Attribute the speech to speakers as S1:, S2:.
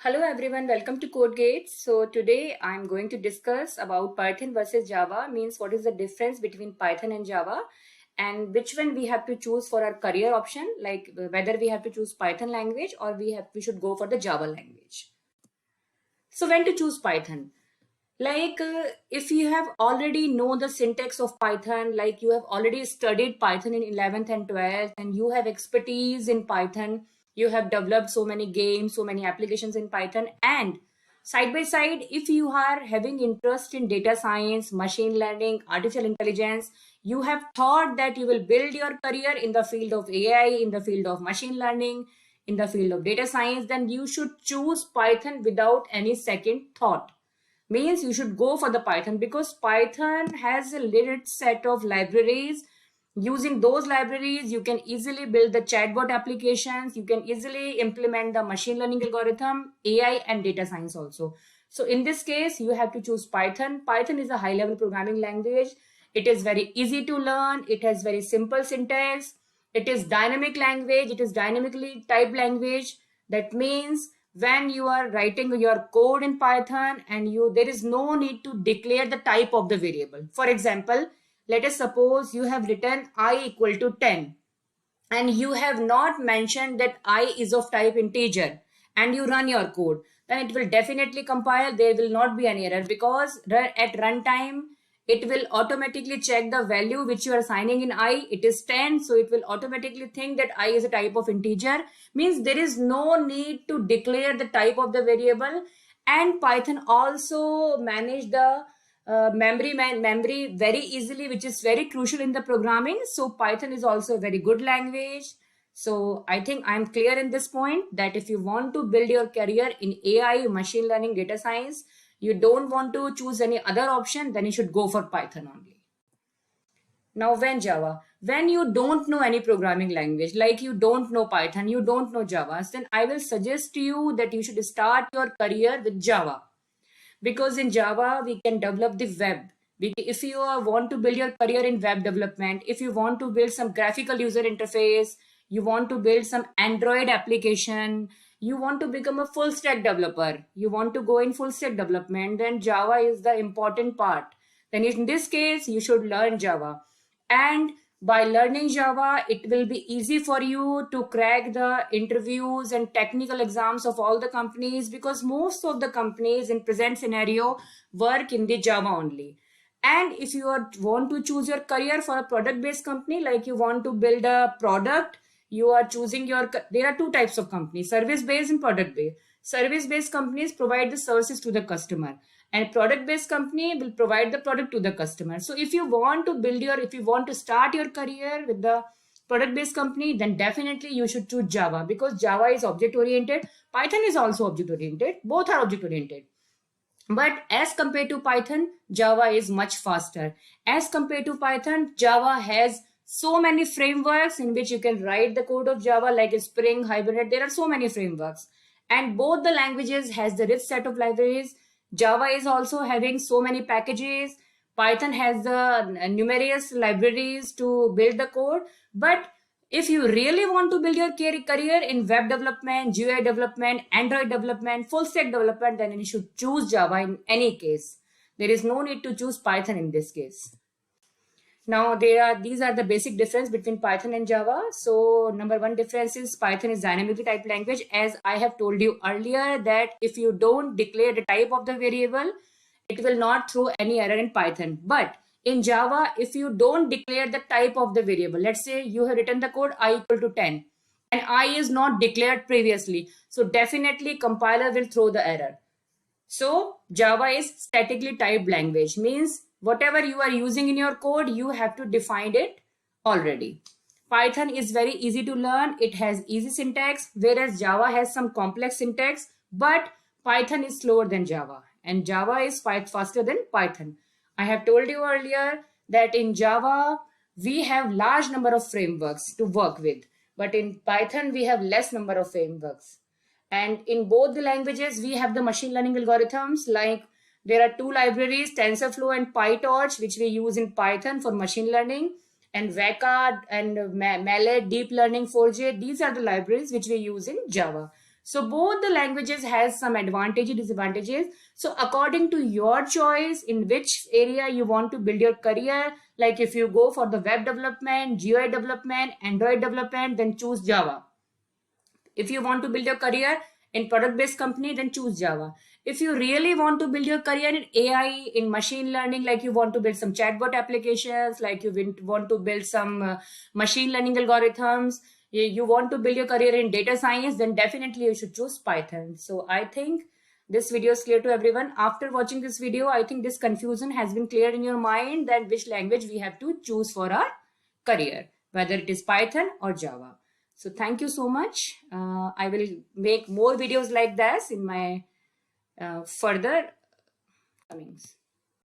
S1: Hello everyone, welcome to CodeGates. So today I'm going to discuss about Python versus Java, means what is the difference between Python and Java and which one we have to choose for our career option, like whether we have to choose Python language or we should go for the Java language. So when to choose Python? If you have already know the syntax of Python, like you have already studied Python in 11th and 12th and you have expertise in Python, you have developed so many games, so many applications in Python, and side by side, if you are having interest in data science, machine learning, artificial intelligence, you have thought that you will build your career in the field of AI, in the field of machine learning, in the field of data science, then you should choose Python without any second thought. Means you should go for the Python because Python has a limited set of libraries. Using those libraries, you can easily build the chatbot applications. You can easily implement the machine learning algorithm, AI, and data science also. So in this case, you have to choose Python. Python is a high-level programming language. It is very easy to learn. It has very simple syntax. It is dynamic language. It is dynamically typed language. That means when you are writing your code in Python and there is no need to declare the type of the variable. For example, let us suppose you have written I equal to 10 and you have not mentioned that I is of type integer and you run your code, then it will definitely compile. There will not be any error because at runtime it will automatically check the value which you are assigning in I. It is 10, so it will automatically think that I is a type of integer. Means there is no need to declare the type of the variable. And Python also manage the memory very easily, which is very crucial in the programming. So Python is also a very good language. So I think I'm clear in this point that if you want to build your career in AI, machine learning, data science, you don't want to choose any other option, then you should go for Python only. Now, when you don't know any programming language, like you don't know Python, you don't know Java, then I will suggest to you that you should start your career with Java. Because in Java, we can develop the web. If you want to build your career in web development, if you want to build some graphical user interface, you want to build some Android application, you want to become a full stack developer, you want to go in full stack development, then Java is the important part. Then in this case, you should learn Java. And by learning Java, it will be easy for you to crack the interviews and technical exams of all the companies because most of the companies in present scenario work in the Java only. And if you want to choose your career for a product-based company, like you want to build a product, you are choosing there are two types of companies, service-based and product-based. Service-based companies provide the services to the customer and product-based company will provide the product to the customer. So if you want to start your career with the product-based company, then definitely you should choose Java because Java is object-oriented. Python is also object-oriented. Both are object-oriented. But as compared to Python, Java is much faster. As compared to Python, Java has so many frameworks in which you can write the code of Java like Spring, Hibernate. There are so many frameworks. And both the languages has the rich set of libraries. Java is also having so many packages. Python has the numerous libraries to build the code. But if you really want to build your career in web development, GUI development, Android development, full stack development, then you should choose Java in any case. There is no need to choose Python in this case. Now these are the basic difference between Python and Java. So number one difference is Python is dynamically typed language. As I have told you earlier that if you don't declare the type of the variable, it will not throw any error in Python. But in Java, if you don't declare the type of the variable, let's say you have written the code I equal to 10 and I is not declared previously. So definitely compiler will throw the error. So Java is statically typed language, means whatever you are using in your code, you have to define it already. Python is very easy to learn. It has easy syntax, whereas Java has some complex syntax, but Python is slower than Java and Java is faster than Python. I have told you earlier that in Java, we have large number of frameworks to work with, but in Python, we have less number of frameworks. And in both the languages, we have the machine learning algorithms. Like there are two libraries, TensorFlow and PyTorch, which we use in Python for machine learning, and Weka and Mallet Deep Learning 4J. These are the libraries which we use in Java. So both the languages has some advantages, disadvantages. So according to your choice, in which area you want to build your career, like if you go for the web development, GUI development, Android development, then choose Java. If you want to build your career in product-based company, then choose Java. If you really want to build your career in AI, in machine learning, like you want to build some chatbot applications, like you want to build some machine learning algorithms, you want to build your career in data science, then definitely you should choose Python. So I think this video is clear to everyone. After watching this video, I think this confusion has been cleared in your mind that which language we have to choose for our career, whether it is Python or Java. So thank you so much. I will make more videos like this in my further comings.